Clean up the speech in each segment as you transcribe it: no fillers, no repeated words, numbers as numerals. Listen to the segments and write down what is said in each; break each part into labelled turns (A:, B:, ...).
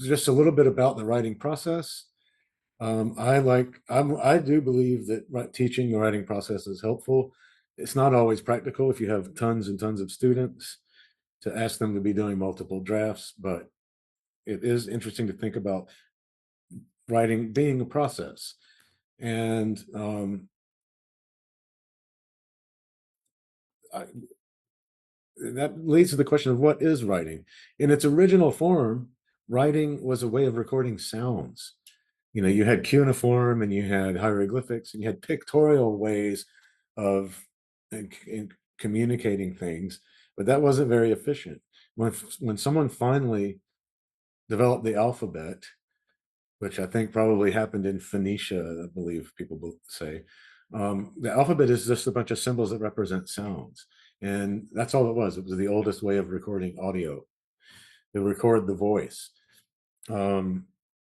A: just a little bit about the writing process. I do believe that teaching the writing process is helpful. It's not always practical if you have tons and tons of students to ask them to be doing multiple drafts, but it is interesting to think about writing being a process. And I, that leads to the question of what is writing. In its original form, writing was a way of recording sounds. You know, you had cuneiform and you had hieroglyphics and you had pictorial ways of communicating things, but that wasn't very efficient. When someone finally developed the alphabet, which I think probably happened in Phoenicia, I believe people say, the alphabet is just a bunch of symbols that represent sounds, and that's all it was. It was the oldest way of recording audio. To record the voice. Um,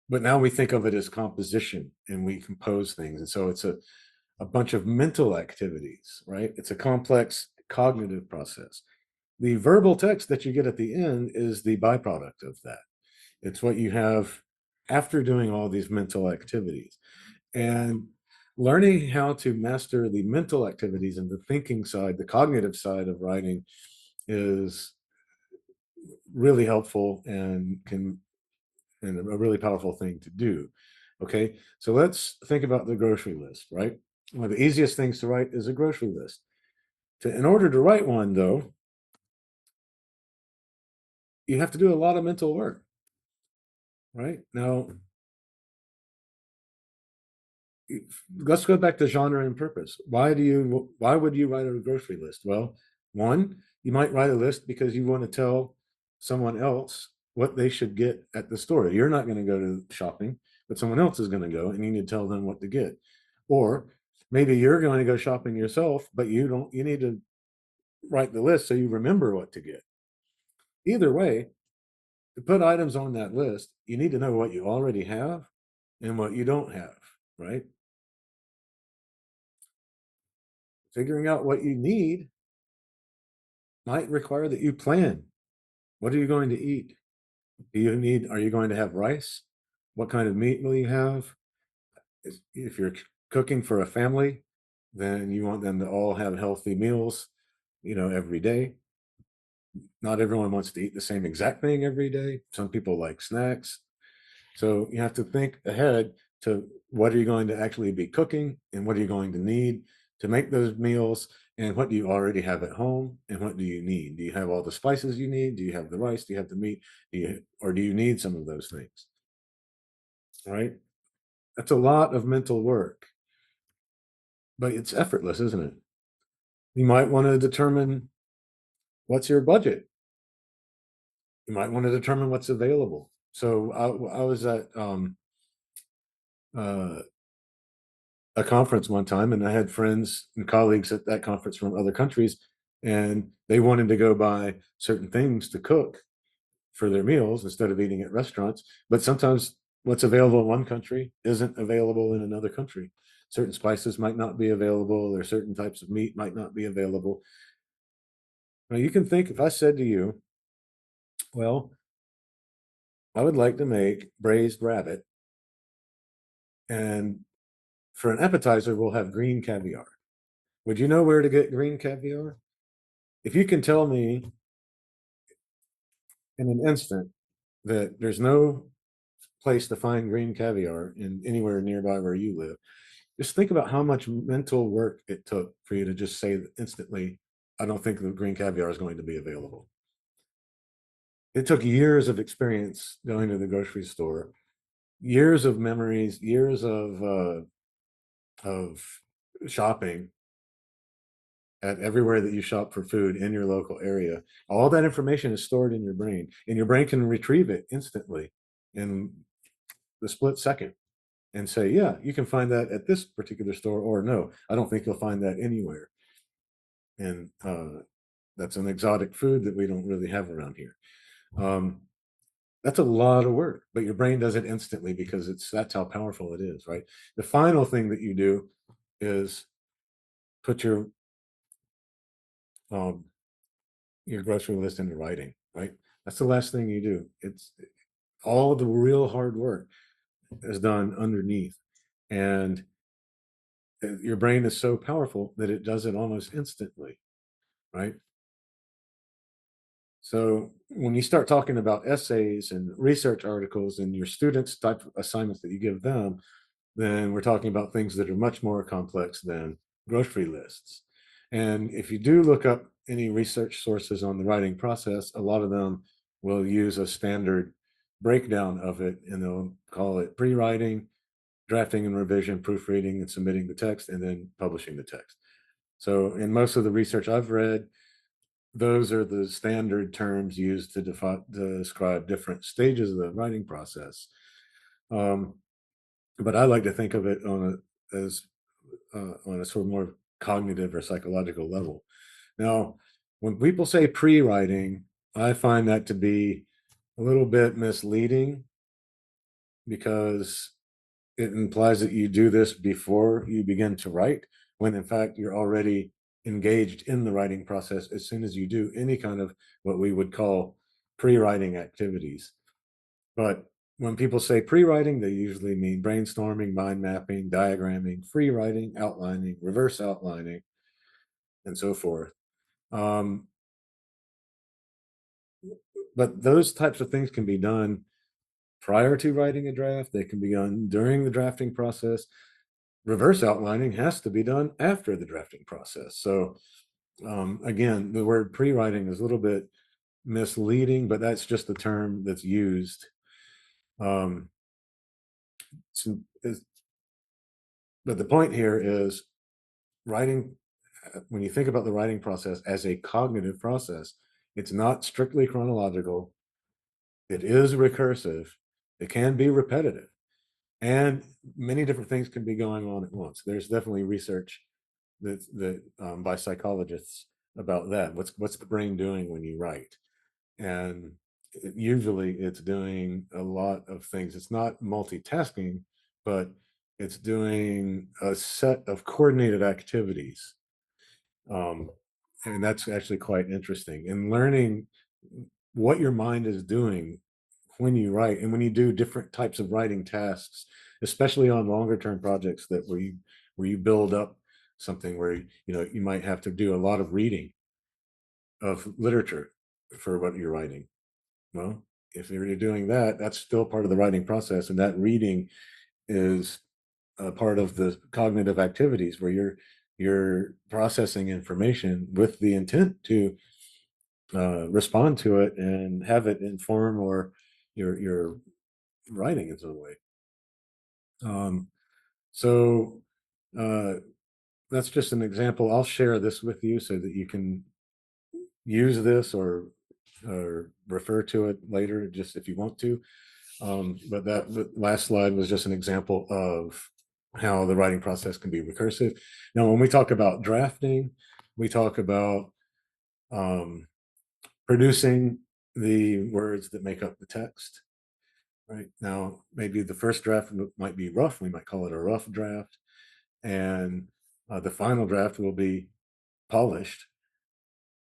A: but now we think of it as composition and we compose things. And so it's a bunch of mental activities, right? It's a complex cognitive process. The verbal text that you get at the end is the byproduct of that. It's what you have after doing all these mental activities. And learning how to master the mental activities and the thinking side, the cognitive side of writing is really helpful and a really powerful thing to do. Okay, so let's think about the grocery list, right? One of the easiest things to write is a grocery list. In order to write one, though, you have to do a lot of mental work, right? Now, let's go back to genre and purpose. Why would you write a grocery list? Well, one, you might write a list because you want to tell someone else what they should get at the store. You're not going to go to shopping, but someone else is going to go and you need to tell them what to get. Or maybe you're going to go shopping yourself, but you need to write the list so you remember what to get. Either way, to put items on that list, you need to know what you already have and what you don't have, right? Figuring out what you need might require that you plan. What are you going to eat? Are you going to have rice? What kind of meat will you have? If you're cooking for a family, then you want them to all have healthy meals, every day. Not everyone wants to eat the same exact thing every day. Some people like snacks. So you have to think ahead to what are you going to actually be cooking and what are you going to need to make those meals and what do you already have at home and what do you need? Do you have all the spices you need? Do you have the rice? Do you have the meat? Or do you need some of those things? Right? That's a lot of mental work, but it's effortless, isn't it? You might want to determine what's your budget. You might want to determine what's available. So I was at uh, a conference one time, and I had friends and colleagues at that conference from other countries, and they wanted to go buy certain things to cook for their meals instead of eating at restaurants. But sometimes what's available in one country isn't available in another country. Certain spices might not be available, or certain types of meat might not be available. Now, you can think if I said to you, well, I would like to make braised rabbit, and for an appetizer, we'll have green caviar. Would you know where to get green caviar? If you can tell me in an instant that there's no place to find green caviar in anywhere nearby where you live, just think about how much mental work it took for you to just say instantly, I don't think the green caviar is going to be available. It took years of experience going to the grocery store, years of memories, years of shopping at everywhere that you shop for food in your local area. All that information is stored in your brain, and your brain can retrieve it instantly in the split second and say, yeah, you can find that at this particular store, or no, I don't think you'll find that anywhere. And that's an exotic food that we don't really have around here. Um, that's a lot of work, but your brain does it instantly because that's how powerful it is, right? The final thing that you do is put um, your grocery list into writing, right? That's the last thing you do. All the real hard work is done underneath. And your brain is so powerful that it does it almost instantly, right? So when you start talking about essays and research articles and your students type of assignments that you give them, then we're talking about things that are much more complex than grocery lists. And if you do look up any research sources on the writing process, a lot of them will use a standard breakdown of it, and they'll call it pre-writing, drafting and revision, proofreading and submitting the text, and then publishing the text. So in most of the research I've read, those are the standard terms used to describe different stages of the writing process. Um, but I like to think of it as on a sort of more cognitive or psychological level. Now, when people say pre-writing, I find that to be a little bit misleading because it implies that you do this before you begin to write, when in fact you're already engaged in the writing process as soon as you do any kind of what we would call pre-writing activities. But when people say pre-writing, they usually mean brainstorming, mind mapping, diagramming, free writing, outlining, reverse outlining, and so forth. Um, but those types of things can be done prior to writing a draft. They can be done during the drafting process. Reverse outlining has to be done after the drafting process. So again, the word pre-writing is a little bit misleading, but that's just the term that's used. Um, so but the point here is writing, when you think about the writing process as a cognitive process, it's not strictly chronological. It is recursive. It can be repetitive. And many different things can be going on at once. There's definitely research that by psychologists about that. What's the brain doing when you write? And usually it's doing a lot of things. It's not multitasking, but it's doing a set of coordinated activities. Um, and that's actually quite interesting. And learning what your mind is doing when you write and when you do different types of writing tasks, especially on longer term projects that where you build up something where you might have to do a lot of reading of literature for what you're writing. Well, if you're doing that, that's still part of the writing process, and that reading is a part of the cognitive activities where you're processing information with the intent to respond to it and have it inform or your writing in some way. Um, so uh, that's just an example. I'll share this with you so that you can use this or refer to it later, just if you want to. But that the last slide was just an example of how the writing process can be recursive. Now, when we talk about drafting, we talk about um, producing the words that make up the text. Right now, maybe the first draft might be rough. We might call it a rough draft, and the final draft will be polished.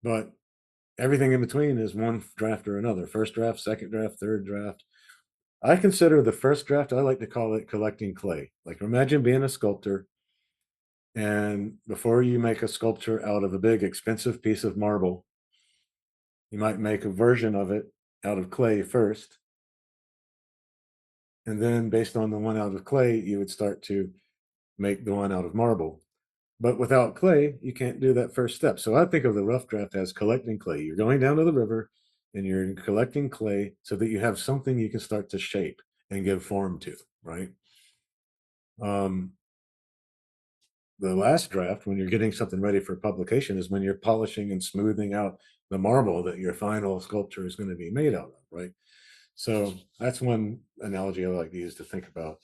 A: But everything in between is one draft or another. First draft, second draft, third draft. I consider the first draft, I like to call it collecting clay. Like imagine being a sculptor, and before you make a sculpture out of a big expensive piece of marble, you might make a version of it out of clay first. And then based on the one out of clay, you would start to make the one out of marble. But without clay, you can't do that first step. So I think of the rough draft as collecting clay. You're going down to the river and you're collecting clay so that you have something you can start to shape and give form to, right? Um, the last draft, when you're getting something ready for publication, is when you're polishing and smoothing out the marble that your final sculpture is going to be made out of, right? So that's one analogy I like to use to think about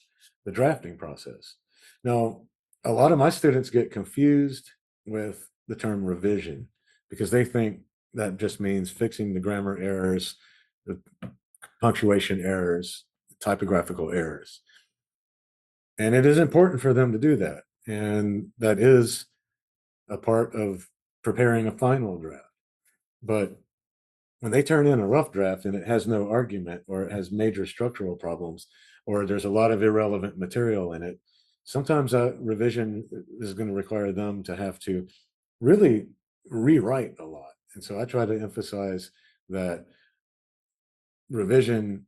A: the drafting process. Now, a lot of my students get confused with the term revision because they think that just means fixing the grammar errors, the punctuation errors, typographical errors. And it is important for them to do that. And that is a part of preparing a final draft. But when they turn in a rough draft and it has no argument or it has major structural problems or there's a lot of irrelevant material in it, sometimes a revision is going to require them to have to really rewrite a lot. And so I try to emphasize that revision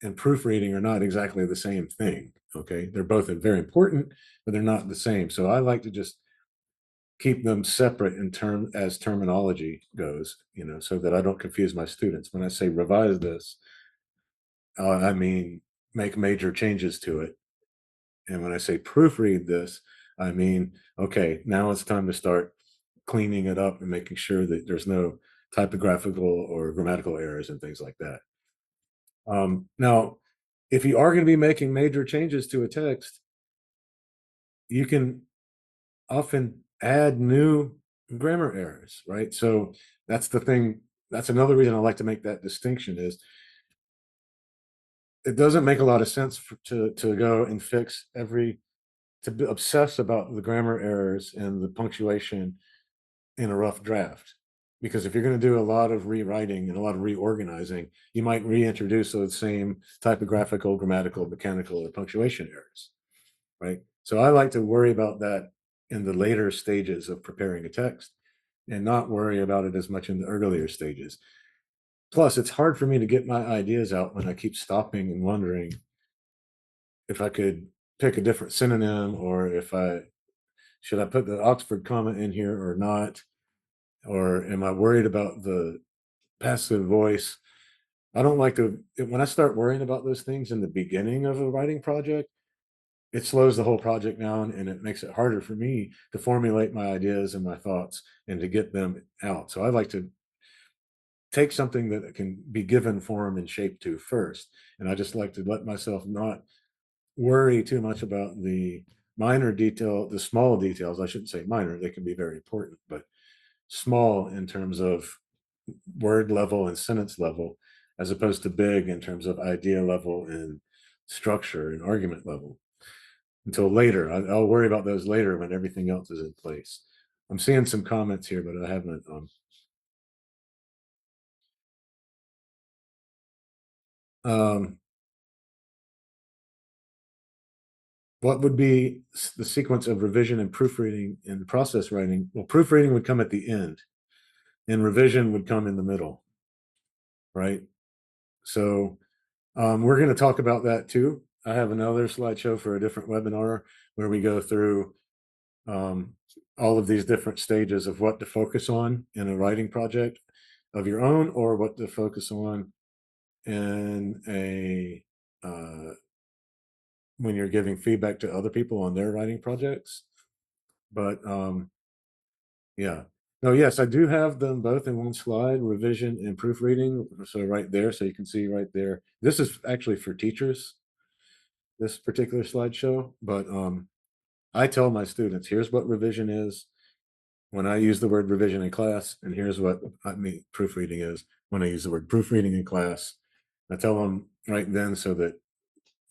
A: and proofreading are not exactly the same thing. Okay. They're both very important, but they're not the same. So I like to just keep them separate in term as terminology goes, so that I don't confuse my students. When I say revise this, I mean make major changes to it. And when I say proofread this, I mean, okay, now it's time to start cleaning it up and making sure that there's no typographical or grammatical errors and things like that. Now, if you are going to be making major changes to a text, you can often add new grammar errors, right? So that's the thing. That's another reason I like to make that distinction is it doesn't make a lot of sense to go and fix obsess about the grammar errors and the punctuation in a rough draft. Because if you're going to do a lot of rewriting and a lot of reorganizing, you might reintroduce those same typographical, grammatical, mechanical, or punctuation errors, right? So I like to worry about that in the later stages of preparing a text and not worry about it as much in the earlier stages. Plus, it's hard for me to get my ideas out when I keep stopping and wondering if I could pick a different synonym or if I should I put the Oxford comma in here or not, or am I worried about the passive voice? I don't like to when I start worrying about those things in the beginning of a writing project, it slows the whole project down and it makes it harder for me to formulate my ideas and my thoughts and to get them out. So I like to take something that can be given form and shape to first. And I just like to let myself not worry too much about the the small details. I shouldn't say minor, they can be very important, but small in terms of word level and sentence level, as opposed to big in terms of idea level and structure and argument level until later. I'll worry about those later when everything else is in place. I'm seeing some comments here, but I haven't. Um, what would be the sequence of revision and proofreading and process writing? Well, proofreading would come at the end, and revision would come in the middle, right? So we're going to talk about that too. I have another slideshow for a different webinar where we go through um, all of these different stages of what to focus on in a writing project of your own or what to focus on in a when you're giving feedback to other people on their writing projects. But yeah. No, yes, I do have them both in one slide, revision and proofreading. So right there, so you can see right there. This is actually for teachers, this particular slideshow. But I tell my students, here's what revision is when I use the word revision in class, and here's what I mean proofreading is when I use the word proofreading in class. I tell them right then so that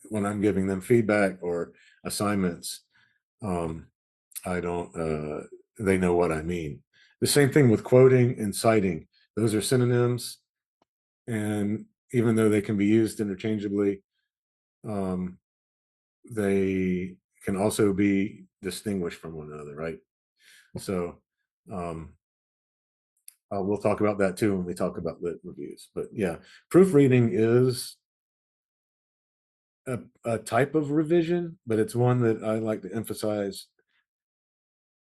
A: when I'm giving them feedback or assignments, um, I don't they know what I mean. The same thing with quoting and citing. Those are synonyms, and even though they can be used interchangeably, um, they can also be distinguished from one another, right? So um, we'll talk about that too when we talk about lit reviews. But yeah, proofreading is a type of revision, but it's one that I like to emphasize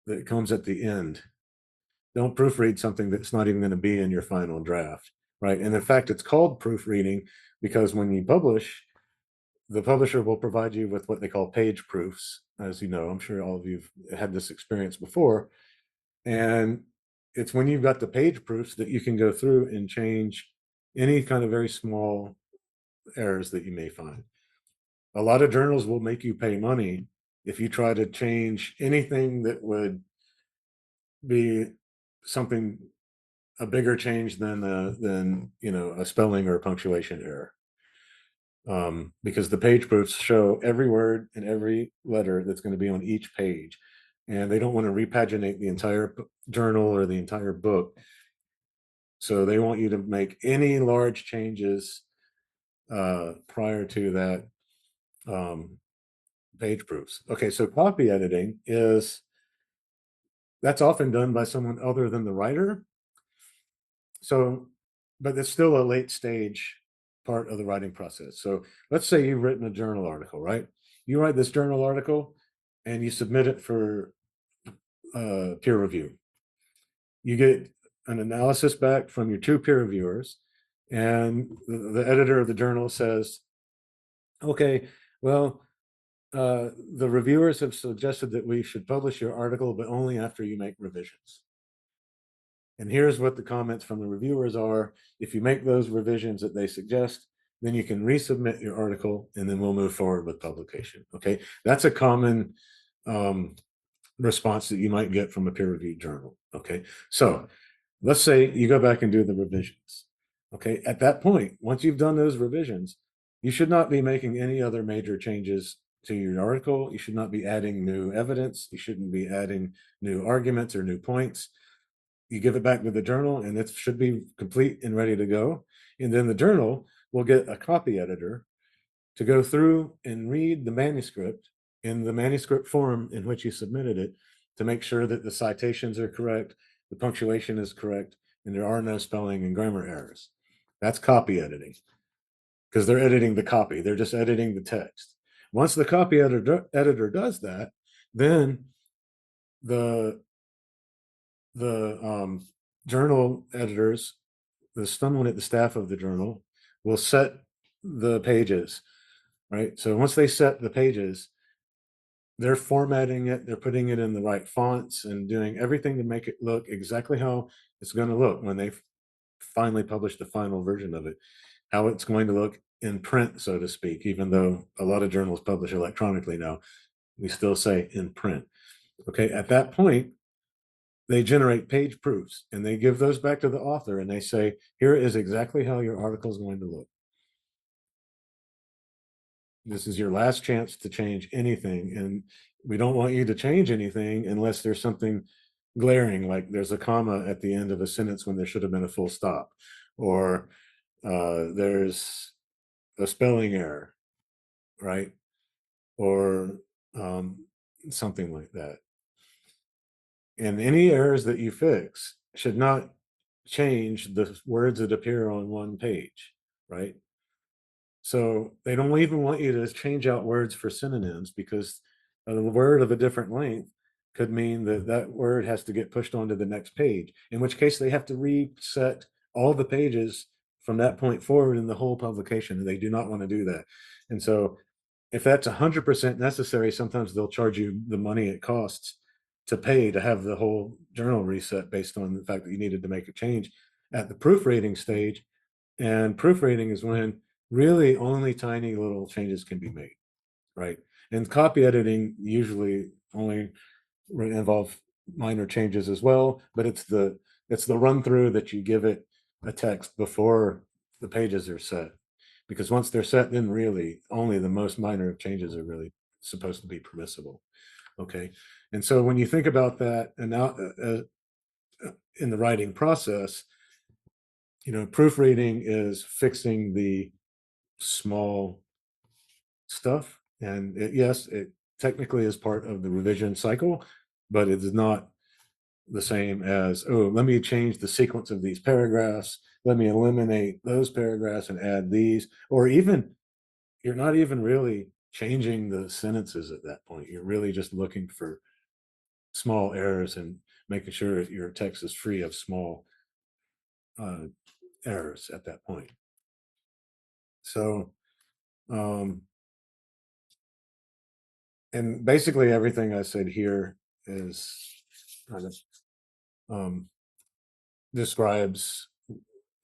A: that comes at the end. Don't proofread something that's not even going to be in your final draft, right? And in fact, it's called proofreading because when you publish, the publisher will provide you with what they call page proofs. As you know, I'm sure all of you've had this experience before. And it's when you've got the page proofs that you can go through and change any kind of very small errors that you may find. A lot of journals will make you pay money if you try to change anything that would be something a bigger change than a spelling or a punctuation error. Because the page proofs show every word and every letter that's going to be on each page, and they don't want to repaginate the entire journal or the entire book So they want you to make any large changes prior to that um, page proofs. Okay, so copy editing is that's often done by someone other than the writer. So, but it's still a late stage part of the writing process. So let's say you've written a journal article, right? You write this journal article and you submit it for peer review. You get an analysis back from your two peer reviewers, and the editor of the journal says, okay, well, the reviewers have suggested that we should publish your article, but only after you make revisions. And here's what the comments from the reviewers are. If you make those revisions that they suggest, then you can resubmit your article and then we'll move forward with publication. Okay. That's a common response that you might get from a peer reviewed journal. Okay. So let's say you go back and do the revisions. Okay. At that point, once you've done those revisions, you should not be making any other major changes to your article. You should not be adding new evidence. You shouldn't be adding new arguments or new points. You give it back to the journal and it should be complete and ready to go. And then the journal will get a copy editor to go through and read the manuscript in the manuscript form in which you submitted it to make sure that the citations are correct, the punctuation is correct, and there are no spelling and grammar errors. That's copy editing because they're editing the copy. They're just editing the text. Once the copy editor does that, then the journal editors, someone at the staff of the journal, will set the pages, right? So once they set the pages, they're formatting it, they're putting it in the right fonts and doing everything to make it look exactly how it's going to look when they finally publish the final version of it, how it's going to look in print, so to speak, even though a lot of journals publish electronically now, we still say in print. Okay, at that point, they generate page proofs and they give those back to the author and they say, here is exactly how your article is going to look. This is your last chance to change anything. And we don't want you to change anything unless there's something glaring, like there's a comma at the end of a sentence when there should have been a full stop, or there's a spelling error, right? Or um, something like that. And any errors that you fix should not change the words that appear on one page, right? So they don't even want you to change out words for synonyms because a word of a different length could mean that that word has to get pushed onto the next page, in which case they have to reset all the pages from that point forward in the whole publication. And they do not want to do that. And so if that's 100% necessary, sometimes they'll charge you the money it costs to pay to have the whole journal reset based on the fact that you needed to make a change at the proofreading stage. And proofreading is when really only tiny little changes can be made, right? And copy editing usually only involve minor changes as well, but it's the run through that you give it a text before the pages are set, because once they're set, then really only the most minor of changes are really supposed to be permissible. Okay, and so when you think about that, and now in the writing process, proofreading is fixing the small stuff, and yes, it technically is part of the revision cycle, but it is not the same as, oh, let me change the sequence of these paragraphs, let me eliminate those paragraphs and add these, or even you're not even really changing the sentences at that point. You're really just looking for small errors and making sure that your text is free of small uh, errors at that point. So um, and basically everything I said here is kind of um, describes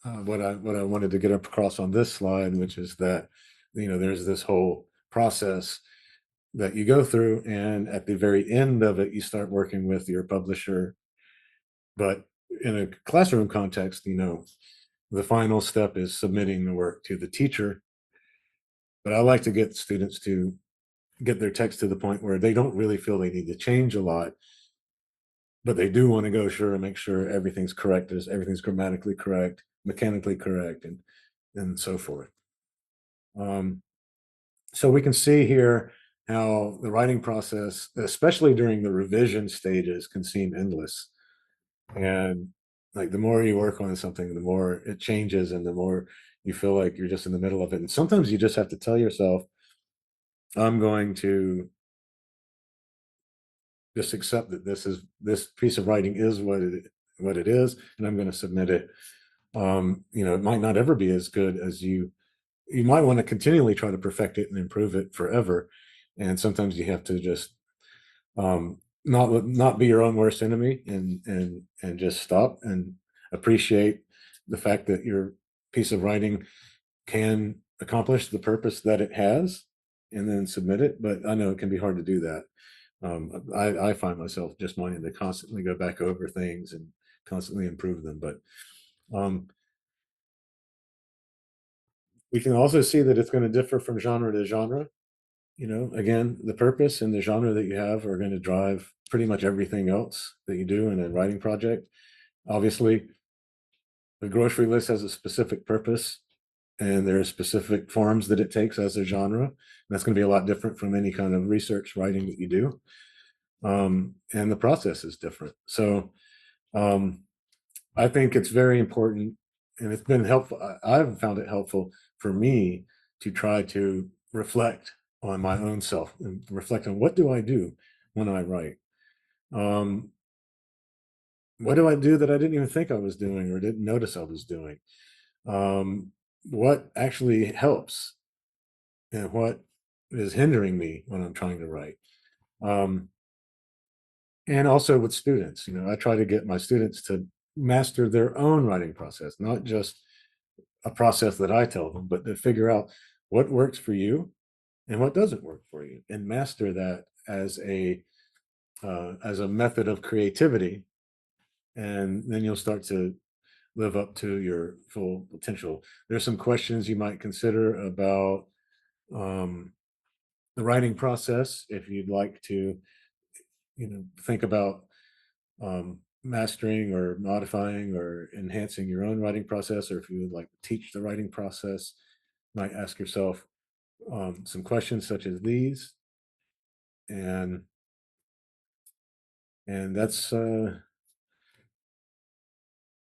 A: what I wanted to get across on this slide, which is that there's this whole process that you go through, and at the very end of it, you start working with your publisher. But in a classroom context, the final step is submitting the work to the teacher. But I like to get students to get their text to the point where they don't really feel they need to change a lot, but they do want to go sure and make sure everything's correct, is everything's grammatically correct, mechanically correct, and so forth. Um, so we can see here how the writing process, especially during the revision stages, can seem endless. And like the more you work on something, the more it changes and the more you feel like you're just in the middle of it. And sometimes you just have to tell yourself, I'm going to just accept that this piece of writing is what it is, and I'm going to submit it. It might not ever be as good as you might want to continually try to perfect it and improve it forever. And sometimes you have to just not be your own worst enemy, and just stop and appreciate the fact that your piece of writing can accomplish the purpose that it has, and then submit it. But I know it can be hard to do that. I find myself just wanting to constantly go back over things and constantly improve them. But um, we can also see that it's going to differ from genre to genre. Again, the purpose and the genre that you have are going to drive pretty much everything else that you do in a writing project. Obviously, the grocery list has a specific purpose, and there are specific forms that it takes as a genre. And that's going to be a lot different from any kind of research writing that you do. And the process is different. So um, I think it's very important, and it's been helpful. I've found it helpful for me to try to reflect on my own self and reflect on what do I do when I write. Um, what do I do that I didn't even think I was doing or didn't notice I was doing? Um, what actually helps and what is hindering me when I'm trying to write? Um, and also with students, I try to get my students to master their own writing process, not just a process that I tell them, but to figure out what works for you and what doesn't work for you, and master that as a method of creativity, and then you'll start to live up to your full potential. There's some questions you might consider about um, the writing process if you'd like to, think about mastering or modifying or enhancing your own writing process, or if you would like to teach the writing process, might ask yourself some questions such as these, and that's